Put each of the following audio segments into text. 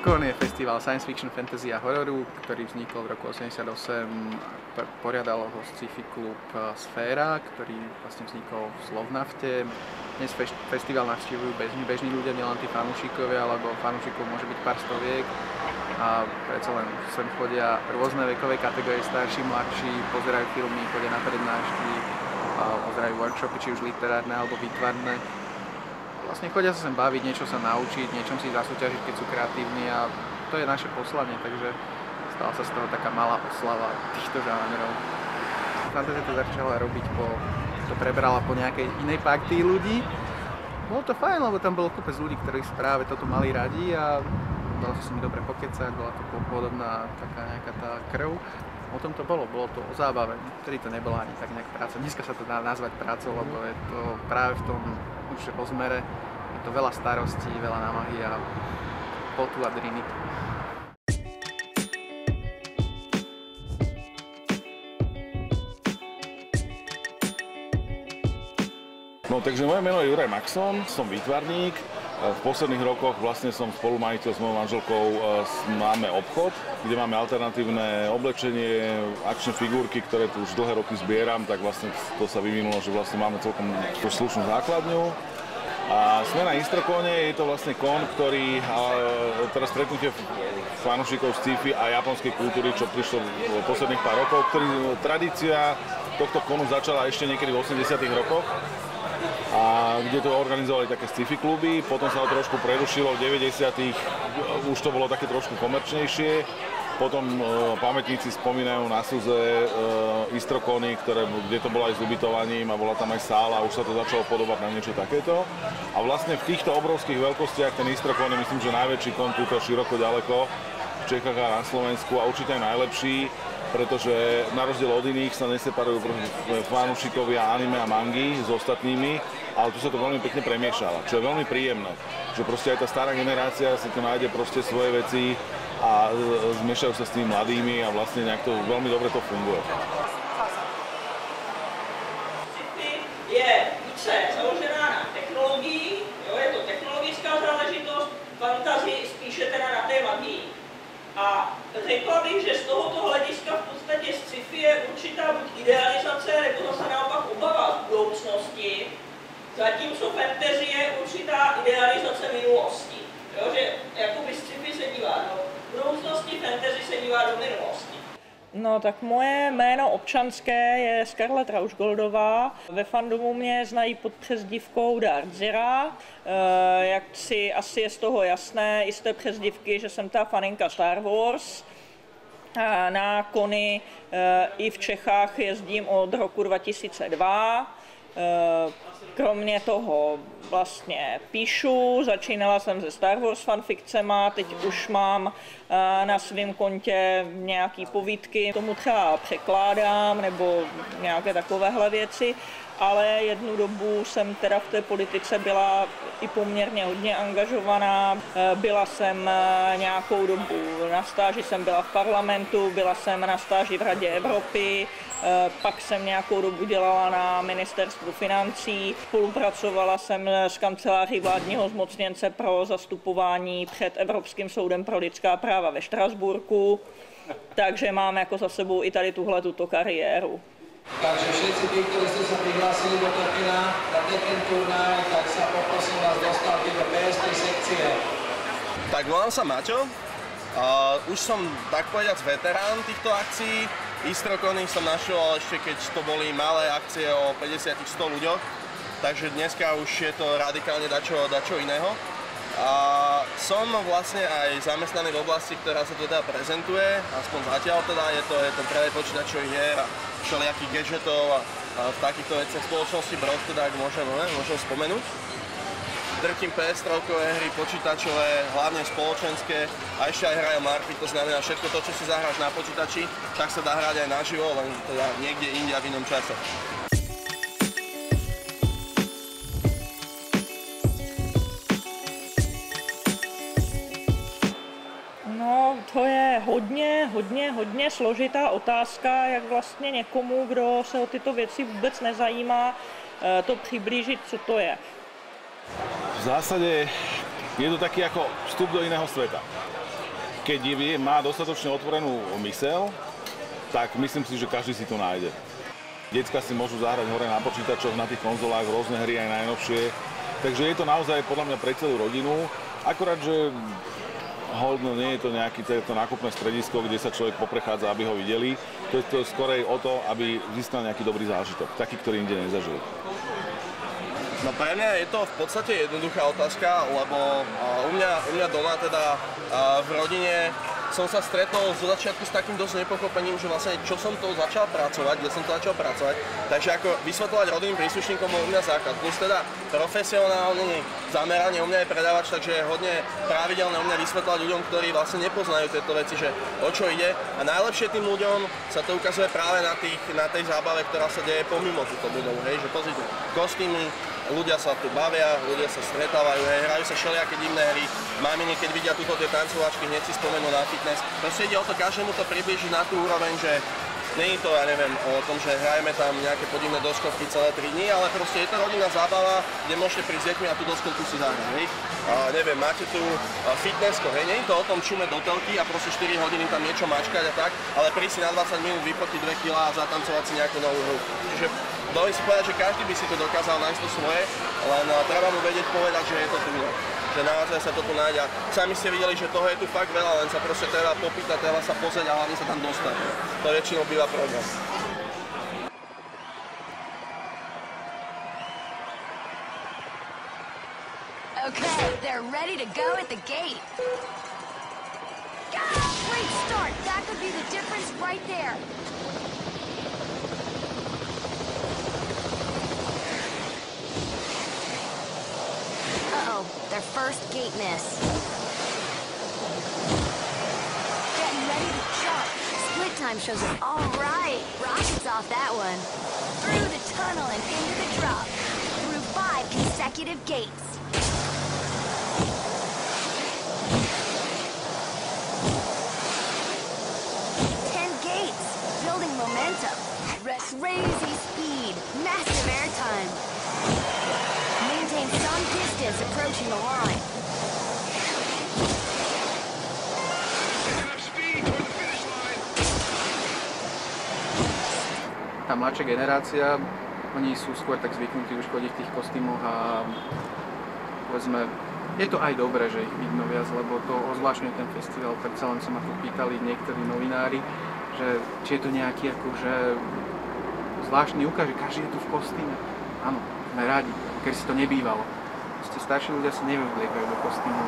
Istrokon je festival science fiction, fantasy a hororu, ktorý vznikol v roku 88. Poriadal ho sci-fi klub Sféra, ktorý vlastne vznikol v Slovnafte. Dnes festival navštívujú bežní ľudia, nielen tí fanúšikovia, alebo fanúšikov môže byť pár stoviek. A predsa len sem chodia rôzne vekové kategórie, starší, mladší, pozerajú filmy, chodia na prednášky, pozerajú workshopy, či už literárne alebo výtvarné. Vlastne chodia sa sem baviť, niečo sa naučiť, niečom si zasúťažiť, keď sú kreatívni a to je naše poslanie, takže stala sa z toho taká malá oslava týchto žánrov. Fantázia to začala robiť to prebrala po nejakej inej partii ľudí. Bolo to fajn, lebo tam bolo kopec ľudí, ktorí práve toto mali radi a dalo sa s nimi dobre pokecať, bola to podobná taká nejaká tá krv. O tom to bolo to o zábave, vtedy to nebola ani tak nejak práca. Dneska sa to dá nazvať prácou, lebo je to práve v tom už rozmere, je to veľa starostí, veľa námahy a potu a driny. No, takže moje meno je Juraj Maxon, som výtvarník. V posledných rokoch vlastne som spolumajiteľ s mojou manželkou, máme obchod, kde máme alternatívne oblečenie, akčné figurky, ktoré tu už dlhé roky zbieram, tak vlastne to sa vyvinulo, že vlastne máme celkom slušnú základňu. A sme na Istrokone, je to vlastne kon, ktorý teraz stretnutie fanúšikov sci-fi a japonskej kultúry, čo prišlo v posledných pár rokov, tradícia tohto konu začala ešte niekedy v 80. rokoch. A kde to organizovali také sci-fi kluby, potom sa to trošku prerušilo, v 90. už to bolo také trošku komerčnejšie, potom pamätníci spomínajú na súze Istrokony, kde to bolo aj s ubytovaním a bola tam aj sála, už sa to začalo podobať na niečo takéto. A vlastne v týchto obrovských veľkostiach ten Istrokon je, myslím, že najväčší kon túto široko ďaleko v Čechách a na Slovensku a určite aj najlepší, pretože na rozdiel od iných sa neseparujú fanúšikovia anime a mangy s ostatnými, ale tu sa to veľmi pekne premiešava, čo je veľmi príjemné. Že proste aj tá stará generácia si tu nájde proste svoje veci a zmiešajú sa s tými mladými a vlastne nejak to veľmi dobre to funguje. Je více založená na technologii, je to technologická záležitost, fantazii spíše teda na té magii. A řekla bych, že z tohoto hlediska v podstatě sci-fi je určitá buď idealizace, nebo zase naopak obava z budoucnosti, zatímco fantasy je určitá idealizace minulosti. Jo, že jakoby sci-fi se dívá do budoucnosti, fantasy se dívá do minulosti. No tak moje jméno občanské je Scarlett Rauschgoldová. Ve fandomu mě znají pod přezdívkou Darth Zira. Jak si asi je z toho jasné, i z té přezdívky, že jsem ta faninka Star Wars. Na kony i v Čechách jezdím od roku 2002. Kromě toho vlastně píšu, začínala jsem se Star Wars fanfikcema, teď už mám na svém kontě nějaký povídky, tomu třeba překládám nebo nějaké takovéhle věci, ale jednu dobu jsem teda v té politice byla i poměrně hodně angažovaná. Byla jsem nějakou dobu na stáži, jsem byla v parlamentu, byla jsem na stáži v Radě Evropy, pak jsem nějakou dobu dělala na ministerstvu financí, spolupracovala jsem s kanceláří vládního zmocněnce pro zastupování před Evropským soudem pro lidská práva ve Štrasburku, takže mám jako za sebou i tady tuto kariéru. Takže všetci tí, ktorí ste sa prihlásili do Tokina na ten turnaj, tak sa poprosím vás dostať do PS3 sekcie. Tak volám sa Maťo. Už som tak povedať veterán týchto akcií. Istrokony som našiel ešte keď to boli malé akcie o 50-100 ľuďoch. Takže dneska už je to radikálne dačo iného. Som vlastne aj zamestnaný v oblasti, ktorá sa teda prezentuje, aspoň zatiaľ teda je to práve počítačových hier a všelijakých gadgetov a v takýchto veciach spoločnosti Brod, teda ak môžem spomenúť. Drtím PS3-kové hry, počítačové, hlavne spoločenské a ešte aj hrajem LARPy, to znamená všetko to, čo si zahráš na počítači, tak sa dá hrať aj naživo, len teda niekde inde a v inom čase. No, to je hodně složitá otázka, jak vlastně někomu, kdo se o tyto věci vůbec nezajímá, to přiblížit, co to je. V zásade je to taký ako vstup do iného sveta. keď má dostatočne otvorenú myseľ, tak myslím si, že každý si to nájde. Decka si môžu zahrať hore na počítačoch, na tých konzolách, rôzne hry aj najnovšie. Takže je to naozaj podľa mňa pre celú rodinu. Akorát, že holdno nie je to nejaké to nákupné stredisko, kde sa človek poprechádza, aby ho videli. To je to skorej o to, aby získal nejaký dobrý zážitok, taký, ktorý inde nezažil. No pre mňa je to v podstate jednoduchá otázka, lebo u mňa doma teda v rodine som sa stretol zo začiatku s takým dosť nepochopením, že vlastne čo som to začal pracovať, kde som to začal pracovať. Takže ako vysvetľovať rodinným príslušníkom bol u mňa základ. Plus teda profesionálne zameranie u mňa je predávač, takže je hodne pravidelné u mňa vysvetľovať ľuďom, ktorí vlastne nepoznajú tieto veci, že o čo ide. A najlepšie tým ľuďom sa to ukazuje práve na tej zábave, ktorá sa deje pomimo túto budovu. Hej, že pozrite, kostýmy, ľudia sa tu bavia, ľudia sa stretávajú, hrajú sa všelijaké divné hry. Maminy, keď vidia túto tie tancovačky, hneď si spomenú na fitness. Proste ide o to každému to priblížiť na tú úroveň, že nie je to, ja neviem, o tom, že hrajeme tam nejaké podivné doskovky celé 3 dní, ale proste je to rodinná zábava, kde môžete prísť s deťmi a tú doskovku si zahrať, hej. Neviem, máte tu fitnessko, hej, nie je to o tom čume do telky a proste 4 hodiny tam niečo mačkať a tak, ale prísť si na 20 minút vypotiť 2 kg a zatancovať si nejakú novú hru. Čiže dovolím si povedať, že každý by si to dokázal nájsť to svoje, len treba mu vedieť povedať, že je to tu. Že naozaj sa to tu nájde. Sami ste videli, že toho je tu fakt veľa, len sa proste treba popýtať, treba sa pozrieť a hlavne sa tam dostať. To väčšinou býva problém. Okay, they're ready to go at the gate. Great start! That could be the difference right there. Uh-oh, their first gate miss. Getting ready to jump. Split time shows up. All right, rockets off that one. Through the tunnel and into the drop. Through 5 consecutive gates. Building momentum. Crazy speed. Massive airtime. Maintain some distance approaching the line. Tá mladšia generácia, oni sú skôr tak zvyknutí už chodiť v tých kostýmoch a povedzme, je to aj dobré, že ich vidno viac, lebo to ozvláštňuje ten festival, predsa len sa ma tu pýtali niektorí novinári, že či je to nejaký akože zvláštny úkaz, že každý je tu v kostýme. Áno, sme rádi, keď si to nebývalo. Proste starší ľudia sa nevvliekajú do kostýmu,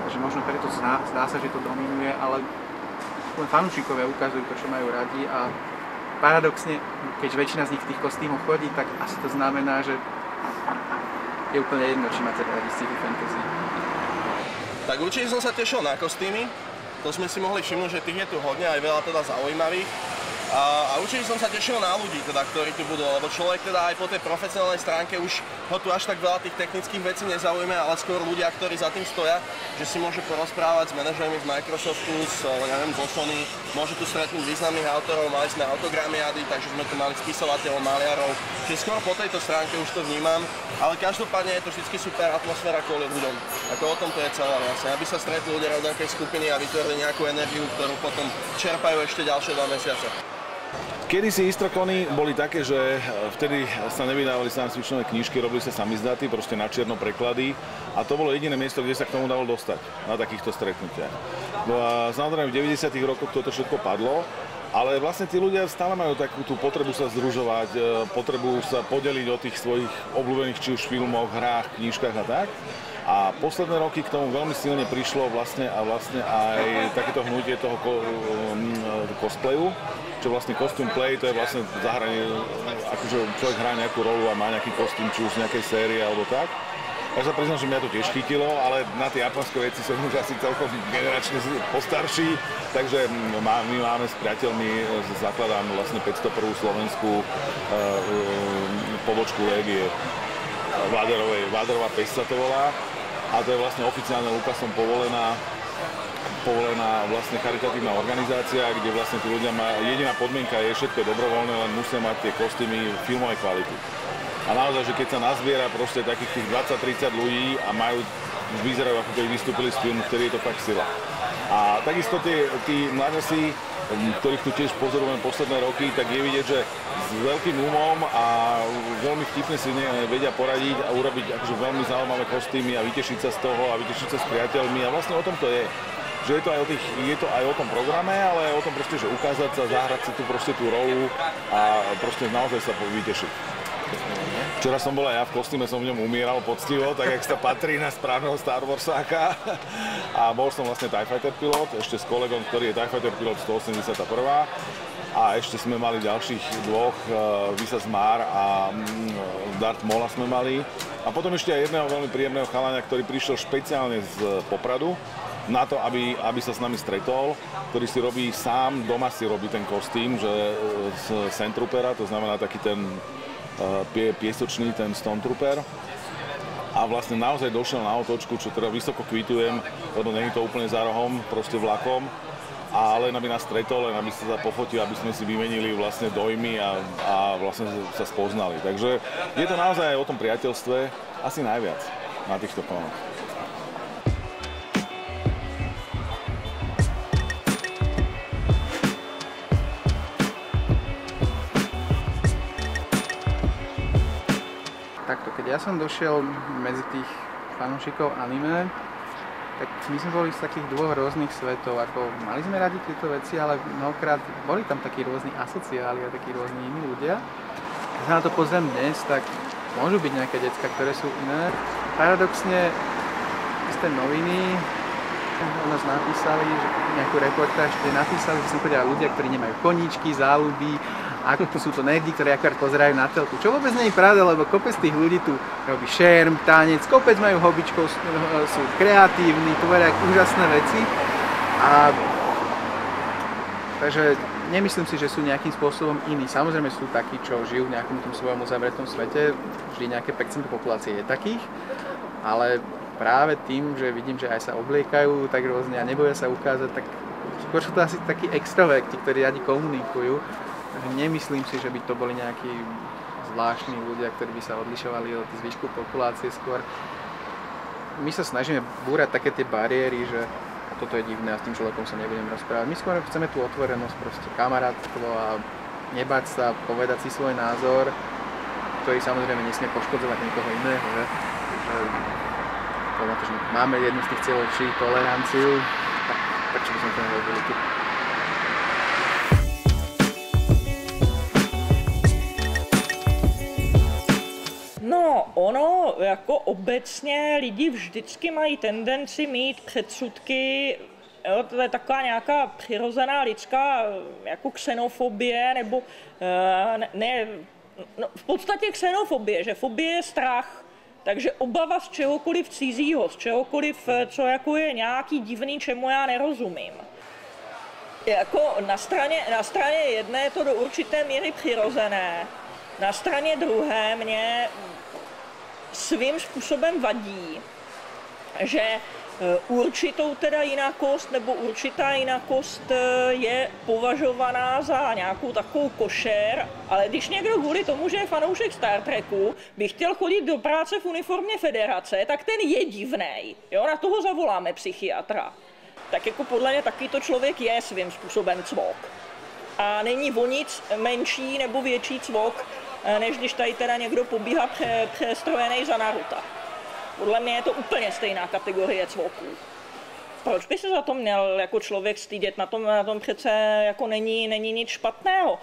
takže možno preto zdá sa, že to dominuje, ale len fanúšikovia ukazujú to, čo majú radi a paradoxne, keď väčšina z nich v tých kostýmoch chodí, tak asi to znamená, že je úplne jedno, či máte radi sci-fi fantasy. Tak určite som sa tešil na kostýmy. To sme si mohli všimnúť, že tých je tu hodne, aj veľa teda zaujímavých. A určite som sa tešil na ľudí, teda, ktorí tu budú, lebo človek teda aj po tej profesionálnej stránke už ho tu až tak veľa tých technických vecí nezaujíma, ale skôr ľudia, ktorí za tým stoja, že si môže porozprávať s manažermi z Microsoftu, neviem, zo Sony, môže tu stretnúť významných autorov, mali sme autogramiády, takže sme tu mali spisovateľov, maliarov, čiže skôr po tejto stránke už to vnímam, ale každopádne je to vždy super atmosféra kvôli ľuďom. Ako o tom to je celé vlastne, aby sa stretli ľudia od nejakej skupiny a vytvorili nejakú energiu, ktorú potom čerpajú ešte ďalšie 2 mesiace. Kedysi Istrokony boli také, že vtedy sa nevydávali science fictionové knižky, robili sa samizdaty, proste na čierno preklady a to bolo jediné miesto, kde sa k tomu dalo dostať na takýchto stretnutiach. No a samozrejme v 90. rokoch toto všetko padlo, ale vlastne tí ľudia stále majú takú tú potrebu sa združovať, potrebu sa podeliť o tých svojich obľúbených či už filmoch, hrách, knižkách a tak. A posledné roky k tomu veľmi silne prišlo vlastne aj takéto hnutie toho cosplayu, čo vlastne costume play, to je vlastne zahranie, akože človek hrá nejakú rolu a má nejaký kostým, či už z nejakej série alebo tak. Ja sa priznám, že mňa to tiež chytilo, ale na tie japonské veci som už asi celkom generačne postarší, takže my máme s priateľmi, zakladám vlastne 501. slovenskú pobočku Légie Váderová pesť sa to volá a to je vlastne oficiálne Lukasom povolená vlastne charitatívna organizácia, kde vlastne tí ľudia jediná podmienka je, všetko dobrovoľné, len musia mať tie kostýmy filmovej kvality. A naozaj, že keď sa nazbiera proste takých tých 20-30 ľudí a vyzerajú ako keby vystúpili z filmu, vtedy je to fakt sila. A takisto tí mladí, ktorých tu tiež pozorujeme posledné roky, tak je vidieť, že s veľkým umom a veľmi vtipne si vedia poradiť a urobiť akože veľmi zaujímavé kostýmy a vytešiť sa z toho a vytešiť sa s priateľmi a vlastne o tom to je. Že je to aj o tom programe, ale aj o tom proste, že ukázať sa, zahrať si tu proste tú rolu a proste naozaj sa vytešiť. Včera som bol aj ja v kostýme, som v ňom umieral poctivo, tak jak sa patrí na správneho Star Warsáka. A bol som vlastne TIE Fighter pilot, ešte s kolegom, ktorý je TIE Fighter pilot 181. A ešte sme mali ďalších dvoch, Visas Mar a Darth Maula sme mali. A potom ešte aj jedného veľmi príjemného chalania, ktorý prišiel špeciálne z Popradu na to, aby sa s nami stretol, ktorý si robí sám, doma si robí ten kostým, že z Sandtroopera, to znamená taký ten piesočný, ten Stormtrooper. A vlastne naozaj došiel na otočku, čo teda vysoko kvitujem, lebo nie je to úplne za rohom, proste vlakom. A len aby nás stretol, len aby sa pofotil, aby sme si vymenili vlastne dojmy a vlastne sa spoznali. Takže je to naozaj o tom priateľstve asi najviac na týchto konoch. Takto, keď ja som došiel medzi tých fanúšikov anime, tak my sme boli z takých dvoch rôznych svetov, ako mali sme radi tieto veci, ale mnohokrát boli tam takí rôzni asociáli a takí rôzni iní ľudia. Keď sa na to pozriem dnes, tak môžu byť nejaké decká, ktoré sú iné. Paradoxne, isté noviny o nás napísali, že nejakú reportáž, kde napísali, že sem chodia ľudia, ktorí nemajú koníčky, záľuby, ako sú to nerdy, ktorí akorát pozerajú na telku. Čo vôbec nie je pravda, lebo kopec tých ľudí tu robí šerm, tanec, kopec majú hobbičkov, sú kreatívni, tvoria úžasné veci. Takže nemyslím si, že sú nejakým spôsobom iní. Samozrejme sú takí, čo žijú v nejakom tom svojom uzavretom svete, vždy nejaké percento populácie je takých, ale práve tým, že vidím, že aj sa obliekajú tak rôzne a neboja sa ukázať, tak skôr sú to asi takí extroverti, ktorí radi komunikujú. Nemyslím si, že by to boli nejakí zvláštni ľudia, ktorí by sa odlišovali od zvyšku populácie skôr. My sa snažíme búrať také tie bariéry, že toto je divné a s tým človekom sa nebudem rozprávať. My skôr chceme tú otvorenosť, proste kamarátstvo a nebať sa, povedať si svoj názor, ktorý samozrejme nesmie poškodzovať niekoho iného. Že to, že máme jednu z tých cieľov, či toleranciu, tak čo by sme to nerobili tu. No, ono, jako obecně lidi vždycky mají tendenci mít předsudky, jo, to je taková nějaká přirozená lidská jako xenofobie, nebo v podstatě xenofobie, že fobie je strach, takže obava z čehokoliv cizího, z čehokoliv, co jako je nějaký divný, čemu já nerozumím. Jako na straně jedné je to do určité míry přirozené, na straně druhé mě svým způsobem vadí, že určitou teda jinakost nebo určitá jinakost je považovaná za nějakou takovou košer, ale když někdo kvůli tomu, že je fanoušek Star Treku, by chtěl chodit do práce v uniformě Federace, tak ten je divnej. Jo, na toho zavoláme psychiatra. Tak jako podle mě takovýto člověk je svým způsobem cvok. A není o nic menší nebo větší cvok, než když tady teda někdo pobíhá přestrojený za Naruta. Podle mě je to úplně stejná kategorie cvoků. Proč by se za to měl jako člověk stydět? Na tom přece jako není nic špatného.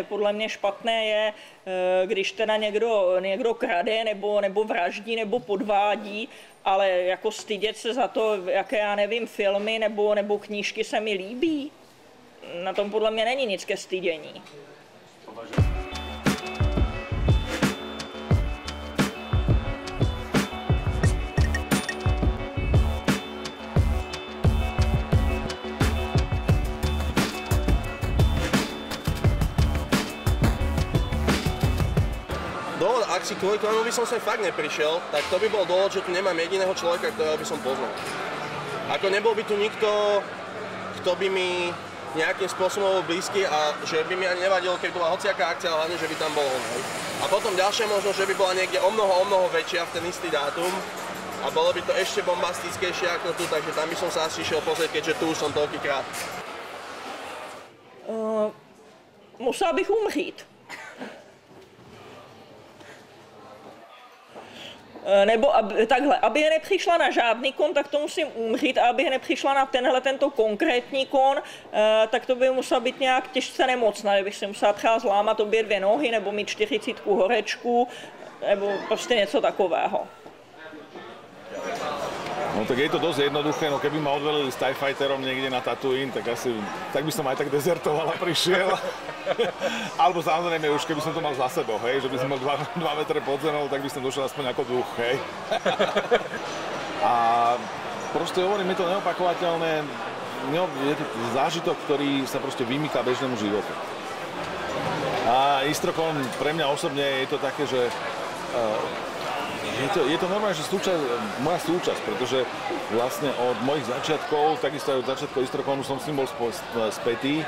Podle mě špatné je, když teda někdo krade nebo vraždí nebo podvádí, ale jako stydět se za to, jaké já nevím, filmy nebo knížky se mi líbí. Na tom podle mě není nic ke stydění. Dôvod, ak si kvôli tomu by som sem fakt neprišiel, tak to by bol dôvod, že tu nemám jediného človeka, ktorého by som poznal. Ako nebol by tu nikto, kto by mi nejakým spôsobom blízky a že by mi ani nevadilo, keď bola hociaká akcia, hlavne, že by tam bol on. A potom ďalšia možnosť, že by bola niekde o mnoho väčšia v ten istý dátum a bolo by to ešte bombastickejšie ako tu, takže tam by som sa asi šiel pozrieť, keďže tu už som toľkýkrát. Musela bych umřít. Nebo takhle, aby je nepřišla na žádný kon, tak to musím umřít, a aby je nepřišla na tento konkrétní kon, tak to by musela být nějak těžce nemocná, kdybych si musela třeba zlámat obě dvě nohy, nebo mít 40 horečku, nebo prostě něco takového. No tak je to dosť jednoduché, no keby ma odvelili s TIE Fighterom niekde na Tatooine, tak by som aj tak dezertoval a prišiel. Alebo samozrejme už keby som to mal za sebou, hej, že by som mal 2 metre pod zemou, tak by som došiel aspoň ako duch, hej. A proste hovorím, je to neopakovateľné, je to zážitok, ktorý sa proste vymýka bežnému životu. A Istrokon pre mňa osobne je to také, že je to normálne, že moja súčasť, pretože vlastne od mojich začiatkov, takisto aj od začiatkov Istrokonu som s tým bol spätý.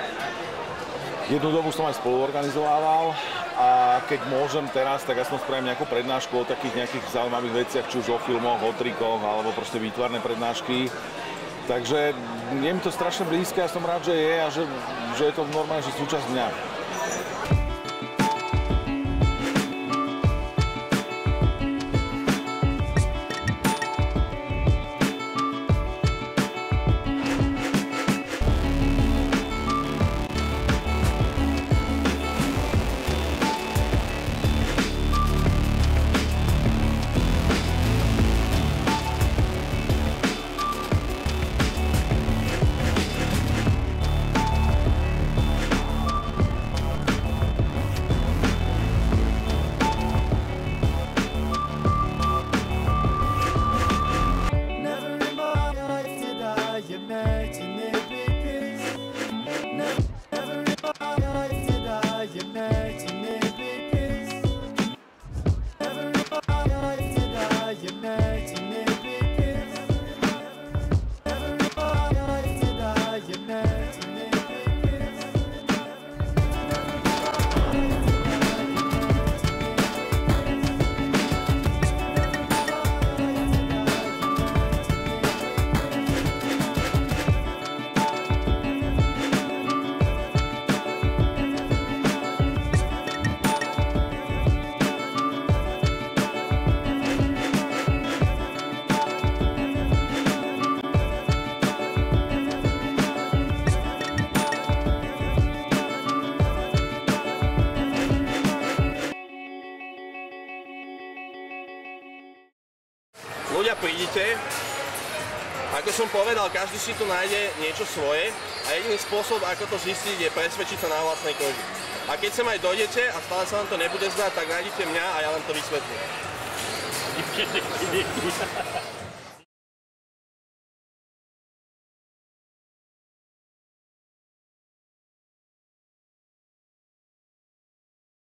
Jednu dobu som aj spoluorganizovával a keď môžem teraz, tak ja som spravím nejakú prednášku o takých nejakých zaujímavých veciach, či už o filmoch, o trikoch, alebo proste výtvarné prednášky. Takže je mi to strašne blízke a som rád, že je a že je to normálne, že súčasť dňa. Ľudia, prídite, ako som povedal, každý si tu nájde niečo svoje a jediný spôsob, ako to zistiť, je presvedčiť sa na vlastnej koži. A keď sem aj dojdete a stále sa vám to nebude zdať, tak nájdete mňa a ja vám to vysvetlím.